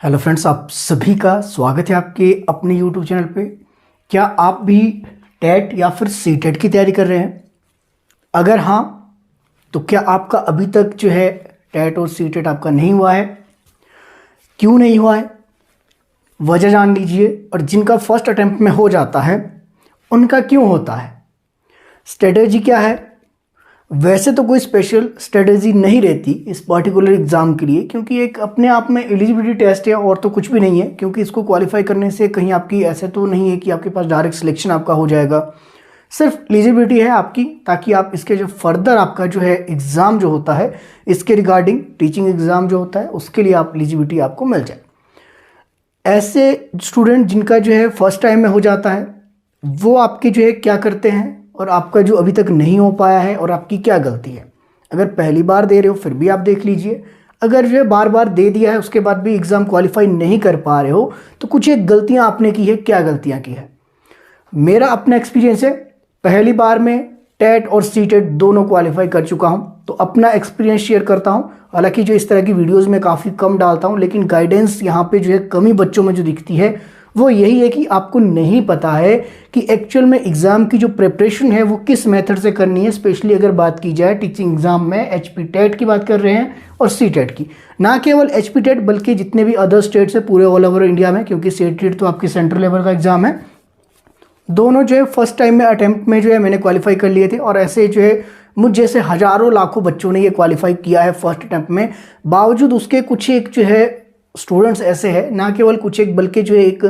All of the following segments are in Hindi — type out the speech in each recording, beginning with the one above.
हेलो फ्रेंड्स, आप सभी का स्वागत है आपके अपने यूट्यूब चैनल पे। क्या आप भी टेट या फिर सी टेट की तैयारी कर रहे हैं? अगर हाँ, तो क्या आपका अभी तक जो है टेट और सी टेट आपका नहीं हुआ है? क्यों नहीं हुआ है, वजह जान लीजिए। और जिनका फर्स्ट अटेम्प्ट में हो जाता है उनका क्यों होता है, स्ट्रेटेजी क्या है? वैसे तो कोई स्पेशल स्ट्रेटेजी नहीं रहती इस पर्टिकुलर एग्ज़ाम के लिए, क्योंकि एक अपने आप में एलिजिबिलिटी टेस्ट है और तो कुछ भी नहीं है। क्योंकि इसको क्वालिफाई करने से कहीं आपकी ऐसे तो नहीं है कि आपके पास डायरेक्ट सिलेक्शन आपका हो जाएगा। सिर्फ एलिजिबिलिटी है आपकी, ताकि आप इसके जो फर्दर आपका जो है एग्ज़ाम जो होता है इसके रिगार्डिंग टीचिंग एग्ज़ाम जो होता है उसके लिए आप एलिजिबिलिटी आपको मिल जाए। ऐसे स्टूडेंट जिनका जो है फर्स्ट टाइम में हो जाता है वो आपके जो है क्या करते हैं, और आपका जो अभी तक नहीं हो पाया है और आपकी क्या गलती है। अगर पहली बार दे रहे हो फिर भी आप देख लीजिए। अगर जो है बार बार दे दिया है उसके बाद भी एग्ज़ाम क्वालिफाई नहीं कर पा रहे हो तो कुछ एक गलतियां आपने की है। क्या गलतियां की है? मेरा अपना एक्सपीरियंस है, पहली बार में टेट और सी टेट दोनों क्वालिफाई कर चुका हूं, तो अपना एक्सपीरियंस शेयर करता हूं। हालांकि जो इस तरह की वीडियोस में काफ़ी कम डालता हूं, लेकिन गाइडेंस यहाँ पे जो है कमी बच्चों में जो दिखती है वो यही है कि आपको नहीं पता है कि एक्चुअल में एग्ज़ाम की जो प्रिपरेशन है वो किस मेथड से करनी है। स्पेशली अगर बात की जाए टीचिंग एग्ज़ाम में एचपी टेट की बात कर रहे हैं और सी टेट की, ना केवल एचपी टेट बल्कि जितने भी अदर स्टेट्स है पूरे ऑल ओवर इंडिया में, क्योंकि सी टेट तो आपकी सेंट्रल लेवल का एग्ज़ाम है। दोनों जो है फर्स्ट टाइम में अटेम्प्ट में जो है मैंने क्वालिफाई कर लिए थे, और ऐसे जो है मुझ जैसे हज़ारों लाखों बच्चों ने ये क्वालिफाई किया है फर्स्ट अटेम्प्ट में। बावजूद उसके कुछ एक जो है स्टूडेंट्स ऐसे हैं, ना केवल कुछ एक बल्कि जो है एक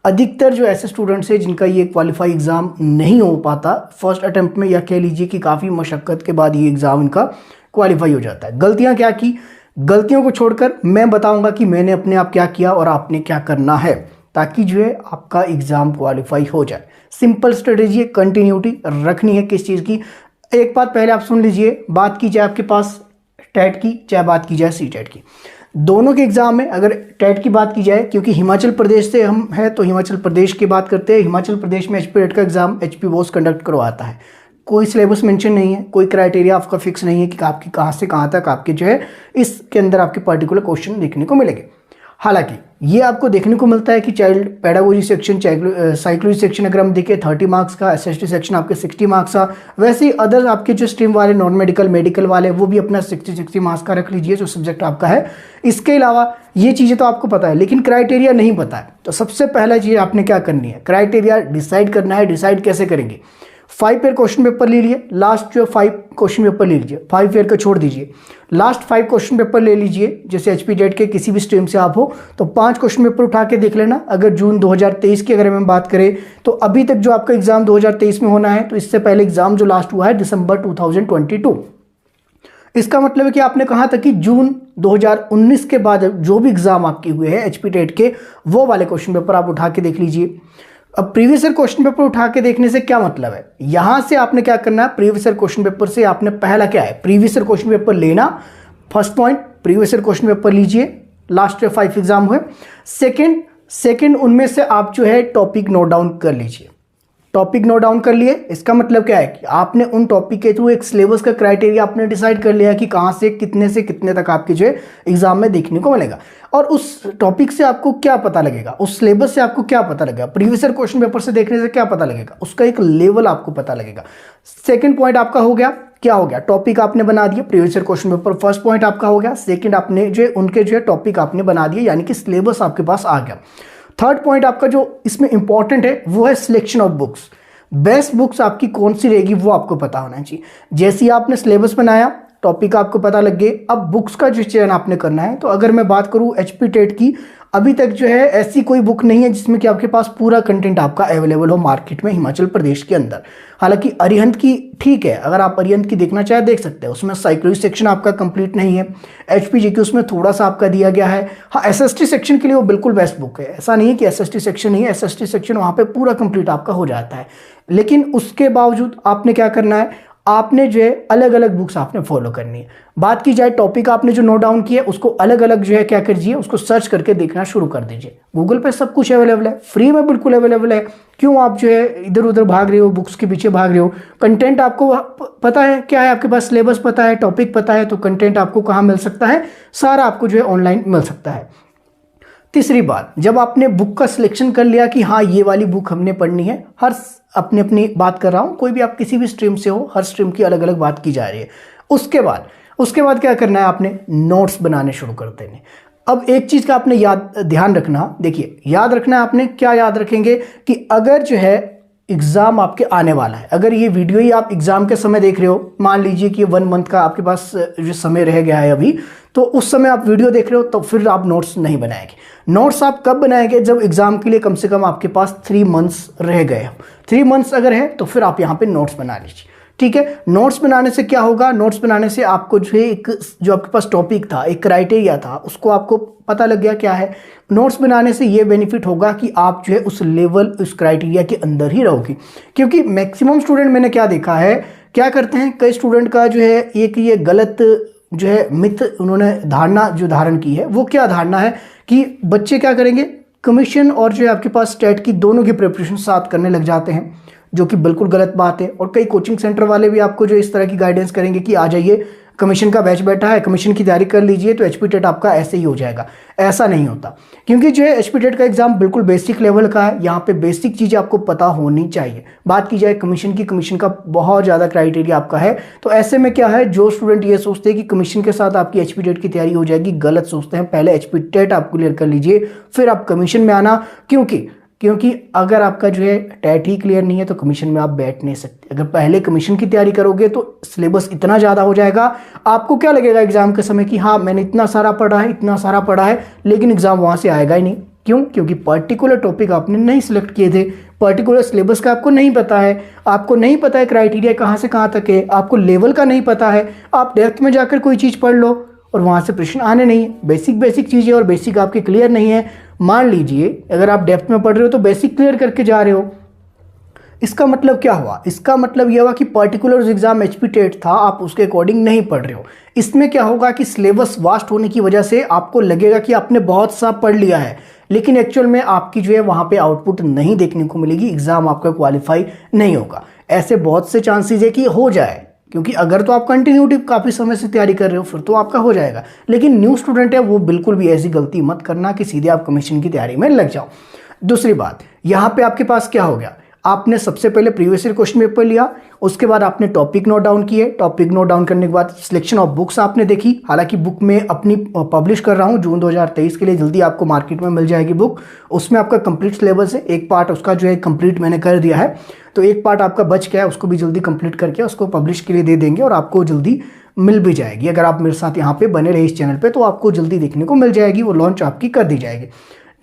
अधिकतर जो ऐसे स्टूडेंट्स हैं जिनका ये क्वालिफाई एग्ज़ाम नहीं हो पाता फर्स्ट अटेम्प्ट में, या कह लीजिए कि काफ़ी मशक्क़त के बाद ये एग्ज़ाम इनका क्वालिफाई हो जाता है। गलतियाँ क्या की, गलतियों को छोड़कर मैं बताऊंगा कि मैंने अपने आप क्या किया और आपने क्या करना है, ताकि जो है आपका एग्ज़ाम क्वालिफाई हो जाए। सिंपल स्ट्रेटेजी है, कंटिन्यूटी रखनी है किस चीज़ की। एक बात पहले आप सुन लीजिए, बात की जाए आपके पास टेट की चाहे बात की जाए सी टेट की, दोनों के एग्जाम में अगर टेट की बात की जाए, क्योंकि हिमाचल प्रदेश से हम हैं तो हिमाचल प्रदेश की बात करते हैं। हिमाचल प्रदेश में एचपी टेट का एग्जाम एचपी बोस कंडक्ट करवाता है। कोई सिलेबस मेंशन नहीं है, कोई क्राइटेरिया आपका फिक्स नहीं है कि आपकी कहाँ से कहाँ तक आपके जो है इसके अंदर आपके पर्टिकुलर क्वेश्चन देखने को मिलेंगे। हालांकि ये आपको देखने को मिलता है कि child pedagogy section, psychology section अगर हम देखें 30 मार्क्स का, एसएसटी सेक्शन आपके 60 मार्क्स का। वैसे ही अदर आपके जो स्ट्रीम वाले नॉन मेडिकल मेडिकल वाले वो भी अपना 60 मार्क्स का रख लीजिए जो सब्जेक्ट आपका है। इसके अलावा ये चीज़ें तो आपको पता है, लेकिन क्राइटेरिया नहीं पता है। तो सबसे पहला चीज़ आपने क्या करनी है, क्राइटेरिया डिसाइड करना है। डिसाइड कैसे करेंगे? 5 ईयर क्वेश्चन पेपर ले लिए, लास्ट जो 5 क्वेश्चन पेपर ले लीजिए, 5 ईयर का छोड़ दीजिए, लास्ट 5 क्वेश्चन पेपर ले लीजिए। जैसे एचपी टेट के किसी भी स्ट्रीम से आप हो तो 5 क्वेश्चन पेपर उठा के देख लेना। अगर जून 2023 की अगर हम बात करें तो अभी तक जो आपका एग्जाम 2023 में होना है, तो इससे पहले एग्जाम जो लास्ट हुआ है दिसंबर 2022। इसका मतलब है कि आपने कहा था कि जून 2019 के बाद जो भी एग्जाम आपके हुए हैं एचपी टेट के, वो वाले क्वेश्चन पेपर आप उठा के देख लीजिए। अब प्रीवियस ईयर क्वेश्चन पेपर उठा के देखने से क्या मतलब है, यहां से आपने क्या करना है, प्रीवियस ईयर क्वेश्चन पेपर से आपने पहला क्या है, प्रीवियस ईयर क्वेश्चन पेपर लेना। First point, previous year question paper लीजिए, लास्ट 5 एग्जाम हुए। सेकंड उनमें से आप जो है टॉपिक नोट डाउन कर लीजिए। टॉपिक नोट डाउन कर लिए, इसका मतलब क्या है कि आपने उन टॉपिक के थ्रू एक सिलेबस का क्राइटेरिया आपने डिसाइड कर लिया कि कहां से कितने तक आपके जो है एग्जाम में देखने को मिलेगा। और उस टॉपिक से आपको क्या पता लगेगा, उस सिलेबस से आपको क्या पता लगेगा, प्रीवियस ईयर क्वेश्चन पेपर से देखने से क्या पता लगेगा, उसका एक लेवल आपको पता लगेगा। सेकंड पॉइंट आपका हो गया, क्या हो गया, टॉपिक आपने बना दिया previous year question paper. First point आपका हो गया। सेकंड आपने जो उनके जो है टॉपिक आपने बना दिए, यानी कि सिलेबस आपके पास आ गया। थर्ड पॉइंट आपका जो इसमें इंपॉर्टेंट है वो है selection of books. Best books आपकी कौन सी रहेगी वो आपको पता होना चाहिए। जैसे ही आपने सिलेबस बनाया, टॉपिक आपको पता लग गए, अब बुक्स का जो चयन आपने करना है। तो अगर मैं बात करूं एचपी टेट की, अभी तक जो है ऐसी कोई बुक नहीं है जिसमें कि आपके पास पूरा कंटेंट आपका अवेलेबल हो मार्केट में हिमाचल प्रदेश के अंदर। हालांकि अरिहंत की ठीक है, अगर आप अरिहंत की देखना चाहे देख सकते हैं, उसमें साइकोलॉजी सेक्शन आपका कंप्लीट नहीं है। एचपीजी की उसमें थोड़ा सा आपका दिया गया है। हाँ, एसएसटी सेक्शन के लिए वो बिल्कुल बेस्ट बुक है, ऐसा नहीं है कि एसएसटी सेक्शन नहीं है, एसएसटी सेक्शन वहाँ पे पूरा कंप्लीट आपका हो जाता है। लेकिन उसके बावजूद आपने क्या करना है, आपने जो है अलग अलग बुक्स आपने फॉलो करनी है। बात की जाए टॉपिक आपने जो नोट डाउन किया उसको अलग अलग जो है क्या करिए, उसको सर्च करके देखना शुरू कर दीजिए। गूगल पे सब कुछ अवेलेबल है, फ्री में बिल्कुल अवेलेबल है। क्यों आप जो है इधर उधर भाग रहे हो, बुक्स के पीछे भाग रहे हो? कंटेंट आपको पता है क्या है, आपके पास सिलेबस पता है, टॉपिक पता है, तो कंटेंट आपको कहाँ मिल सकता है, सारा आपको जो है ऑनलाइन मिल सकता है। तीसरी बात, जब आपने बुक का सिलेक्शन कर लिया कि हाँ ये वाली बुक हमने पढ़नी है, हर अपनी अपनी बात कर रहा हूँ, कोई भी आप किसी भी स्ट्रीम से हो, हर स्ट्रीम की अलग अलग बात की जा रही है। उसके बाद क्या करना है, आपने नोट्स बनाने शुरू कर देने। अब एक चीज़ का आपने ध्यान रखना, देखिए याद रखना है आपने, क्या याद रखेंगे कि अगर जो है एग्ज़ाम आपके आने वाला है, अगर ये वीडियो ही आप एग्ज़ाम के समय देख रहे हो, मान लीजिए कि 1 मंथ का आपके पास जो समय रह गया है अभी, तो उस समय आप वीडियो देख रहे हो, तो फिर आप नोट्स नहीं बनाएंगे। नोट्स आप कब बनाएंगे, जब एग्ज़ाम के लिए कम से कम आपके पास 3 मंथ्स रह गए हो। 3 मंथ्स अगर है तो फिर आप यहाँ पे नोट्स बना लीजिए, ठीक है। नोट्स बनाने से क्या होगा, नोट्स बनाने से आपको जो है एक जो आपके पास टॉपिक था, एक क्राइटेरिया था, उसको आपको पता लग गया क्या है। नोट्स बनाने से ये बेनिफिट होगा कि आप जो है उस लेवल, उस क्राइटेरिया के अंदर ही रहोगे। क्योंकि मैक्सिमम स्टूडेंट मैंने क्या देखा है, क्या करते हैं, कई स्टूडेंट का जो है एक ये गलत जो है मिथ उन्होंने धारणा जो धारण की है, वो क्या धारणा है कि बच्चे क्या करेंगे, कमीशन और जो है आपके पास स्टेट की दोनों की प्रिपरेशन साथ करने लग जाते हैं, जो कि बिल्कुल गलत बात है। और कई कोचिंग सेंटर वाले भी आपको जो इस तरह की गाइडेंस करेंगे कि आ जाइए, कमीशन का बैच बैठा है, कमीशन की तैयारी कर लीजिए तो एचपी टेट आपका ऐसे ही हो जाएगा। ऐसा नहीं होता, क्योंकि जो है एचपी टेट का एग्जाम बिल्कुल बेसिक लेवल का है। यहाँ पे बेसिक चीज़ें आपको पता होनी चाहिए। बात की जाए कमीशन की, कमीशन का बहुत ज़्यादा क्राइटेरिया आपका है। तो ऐसे में क्या है, जो स्टूडेंट ये सोचते हैं कि कमीशन के साथ आपकी एचपी टेट की तैयारी हो जाएगी, गलत सोचते हैं। पहले एचपी टेट आप क्लियर कर लीजिए, फिर आप कमीशन में आना। क्योंकि अगर आपका जो है टेट ही क्लियर नहीं है तो कमीशन में आप बैठ नहीं सकते। अगर पहले कमीशन की तैयारी करोगे तो सिलेबस इतना ज़्यादा हो जाएगा, आपको क्या लगेगा एग्जाम के समय कि हाँ मैंने इतना सारा पढ़ा है, लेकिन एग्जाम वहाँ से आएगा ही नहीं। क्यों? क्योंकि पर्टिकुलर टॉपिक आपने नहीं सिलेक्ट किए थे, पर्टिकुलर सिलेबस का आपको नहीं पता है, आपको नहीं पता है क्राइटेरिया कहाँ से कहाँ तक है, आपको लेवल का नहीं पता है। आप डेप्थ में जाकर कोई चीज़ पढ़ लो और वहाँ से प्रश्न आने नहीं है। बेसिक चीज़ें और बेसिक आपके क्लियर नहीं है। मान लीजिए अगर आप डेप्थ में पढ़ रहे हो तो बेसिक क्लियर करके जा रहे हो, इसका मतलब क्या हुआ, इसका मतलब यह हुआ कि पर्टिकुलर एग्जाम एचपी टेट था, आप उसके अकॉर्डिंग नहीं पढ़ रहे हो। इसमें क्या होगा कि सिलेबस वास्ट होने की वजह से आपको लगेगा कि आपने बहुत सा पढ़ लिया है, लेकिन एक्चुअल में आपकी जो है वहाँ पे आउटपुट नहीं देखने को मिलेगी, एग्जाम आपका क्वालिफाई नहीं होगा। ऐसे बहुत से चांसेस है कि हो जाए, क्योंकि अगर तो आप कंटिन्यूटी काफ़ी समय से तैयारी कर रहे हो फिर तो आपका हो जाएगा। लेकिन न्यू स्टूडेंट है वो बिल्कुल भी ऐसी गलती मत करना कि सीधे आप कमीशन की तैयारी में लग जाओ। दूसरी बात, यहाँ पे आपके पास क्या हो गया, आपने सबसे पहले प्रीवियस ईयर क्वेश्चन पेपर लिया, उसके बाद आपने टॉपिक नोट डाउन किए, टॉपिक नोट डाउन करने के बाद सिलेक्शन ऑफ बुक्स आपने देखी। हालांकि बुक में अपनी पब्लिश कर रहा हूँ जून 2023 के लिए, जल्दी आपको मार्केट में मिल जाएगी बुक। उसमें आपका कंप्लीट सिलेबस है, एक पार्ट उसका जो है कंप्लीट मैंने कर दिया है, तो एक पार्ट आपका बच गया है, उसको भी जल्दी कंप्लीट करके उसको पब्लिश के लिए दे देंगे और आपको जल्दी मिल भी जाएगी। अगर आप मेरे साथ यहाँ पे बने रहे इस चैनल पे तो आपको जल्दी देखने को मिल जाएगी, वो लॉन्च आपकी कर दी जाएगी।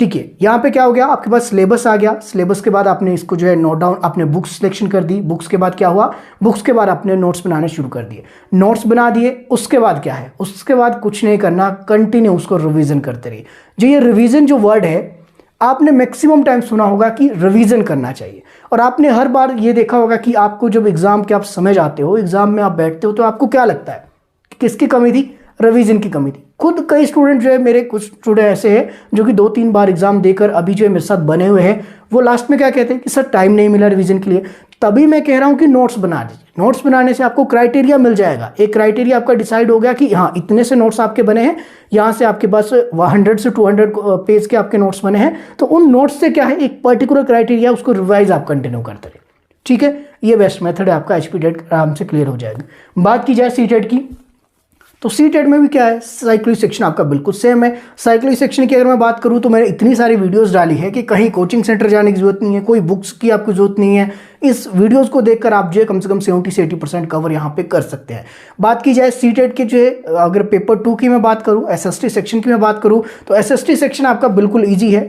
ठीक है, यहाँ पे क्या हो गया, आपके पास सिलेबस आ गया। सिलेबस के बाद आपने इसको जो है नोट डाउन, आपने बुक्स सिलेक्शन कर दी। बुक्स के बाद क्या हुआ, बुक्स के बाद आपने नोट्स बनाने शुरू कर दिए, नोट्स बना दिए। उसके बाद क्या है, उसके बाद कुछ नहीं करना, कंटिन्यू उसको रिवीजन करते रहिए। जो ये रिवीजन जो वर्ड है, आपने मैक्सिमम टाइम सुना होगा कि रिवीजन करना चाहिए, और आपने हर बार ये देखा होगा कि आपको जब एग्जाम के आप समझ आते हो, एग्जाम में आप बैठते हो तो आपको क्या लगता है कि किसकी कमी थी, रिवीजन की कमी थी। खुद कई स्टूडेंट जो है, मेरे कुछ स्टूडेंट ऐसे हैं जो कि 2-3 बार एग्जाम देकर अभी जो है मेरे साथ बने हुए हैं, वो लास्ट में क्या कहते हैं कि सर टाइम नहीं मिला रिवीजन के लिए। तभी मैं कह रहा हूं कि नोट्स बना दीजिए। नोट्स बनाने से आपको क्राइटेरिया मिल जाएगा, एक क्राइटेरिया आपका डिसाइड हो गया कि हाँ इतने से नोट्स आपके बने हैं, यहाँ से आपके पास 100 से 200 पेज के आपके नोट्स बने हैं, तो उन नोट्स से क्या है, एक पर्टिकुलर क्राइटेरिया, उसको रिवाइज आप कंटिन्यू करते रहे। ठीक है, ये बेस्ट मेथड है आपका, एचपी टेट आराम से क्लियर हो जाएगा। बात की जाए सी टेट की, तो सी टेट में भी क्या है, साइक्लिक सेक्शन आपका बिल्कुल सेम है। साइक्लिक सेक्शन की अगर मैं बात करूं तो मैंने इतनी सारी वीडियोस डाली है कि कहीं कोचिंग सेंटर जाने की जरूरत नहीं है, कोई बुक्स की आपको जरूरत नहीं है। इस वीडियोस को देखकर आप जो है कम से कम 70 से 80% कवर यहाँ पे कर सकते हैं। बात की जाए सी टेट के जो है, अगर पेपर 2 की मैं बात करूँ, एसएसटी सेक्शन की मैं बात करूँ, तो एसएसटी सेक्शन आपका बिल्कुल ईजी है,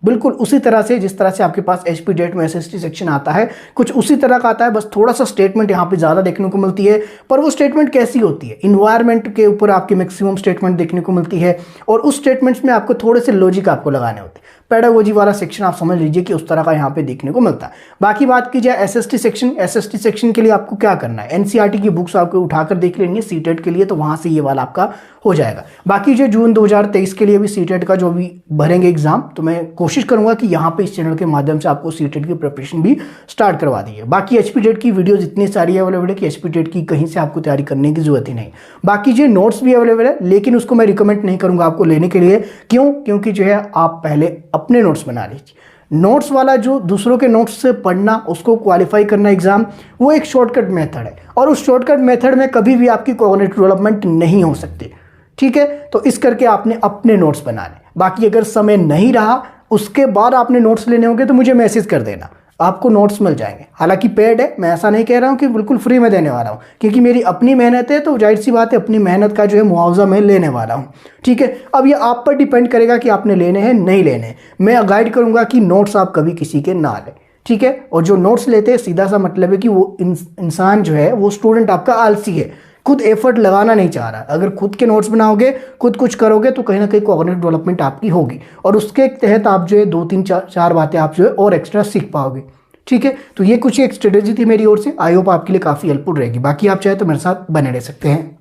बिल्कुल उसी तरह से जिस तरह से आपके पास एचपी टेट में एसएसटी सेक्शन आता है, कुछ उसी तरह का आता है। बस थोड़ा सा स्टेटमेंट यहाँ पे ज़्यादा देखने को मिलती है, पर वो स्टेटमेंट कैसी होती है, इन्वायरमेंट के ऊपर आपकी मैक्सिमम स्टेटमेंट देखने को मिलती है, और उस स्टेटमेंट्स में आपको थोड़े से लॉजिक आपको लगाने होते हैं। पेडागोजी वाला सेक्शन आप समझ लीजिए कि उस तरह का यहाँ पे देखने को मिलता है। बाकी बात की जाए एसएसटी सेक्शन, एसएसटी सेक्शन के लिए आपको क्या करना है, एनसीईआरटी की बुक्स आपको उठाकर देख लेंगे सीटेट के लिए, तो वहां से ये वाला आपका हो जाएगा। बाकी जो जून 2023 के लिए भी सीटेट का जो भी भरेंगे एग्जाम, तो मैं कोशिश करूंगा कि यहाँ पे इस चैनल के माध्यम से आपको सीटेट की प्रिपरेशन भी स्टार्ट करवा दी है। बाकी एचपी टेट की वीडियोज इतनी सारी अवेलेबल है कि एचपी टेट की कहीं से आपको तैयारी करने की जरूरत ही नहीं। बाकी जो नोट्स भी अवेलेबल है, लेकिन उसको मैं रिकमेंड नहीं करूंगा आपको लेने के लिए। क्यों? क्योंकि जो है आप पहले अपने नोट्स बना लीजिए। नोट्स वाला जो दूसरों के नोट्स से पढ़ना, उसको क्वालिफाई करना एग्जाम, वो एक शॉर्टकट मेथड है, और उस शॉर्टकट मेथड में कभी भी आपकी कॉग्निटिव डेवलपमेंट नहीं हो सकती। ठीक है, तो इस करके आपने अपने नोट्स बनाने। बाकी अगर समय नहीं रहा, उसके बाद आपने नोट्स लेने होंगे तो मुझे मैसेज कर देना, आपको नोट्स मिल जाएंगे। हालांकि पेड है, मैं ऐसा नहीं कह रहा हूं कि बिल्कुल फ्री में देने वाला हूं, क्योंकि मेरी अपनी मेहनत है, तो जाहिर सी बात है अपनी मेहनत का जो है मुआवजा मैं लेने वाला हूं। ठीक है, अब ये आप पर डिपेंड करेगा कि आपने लेने हैं नहीं लेने। मैं गाइड करूंगा कि नोट्स आप कभी किसी के ना लें। ठीक है, और जो नोट्स लेते हैं सीधा सा मतलब है कि वो इंसान जो है, वो स्टूडेंट आपका आलसी है, खुद एफर्ट लगाना नहीं चाह रहा। अगर खुद के नोट्स बनाओगे, खुद कुछ करोगे, तो कहीं ना कहीं कॉग्निटिव डेवलपमेंट आपकी होगी, और उसके तहत आप जो है 2-3-4 बातें आप जो है और एक्स्ट्रा सीख पाओगे। ठीक है, तो ये कुछ एक स्ट्रेटेजी थी मेरी ओर से। आई होप आपके लिए काफ़ी हेल्पफुल रहेगी। बाकी आप चाहे तो मेरे साथ बने रह सकते हैं।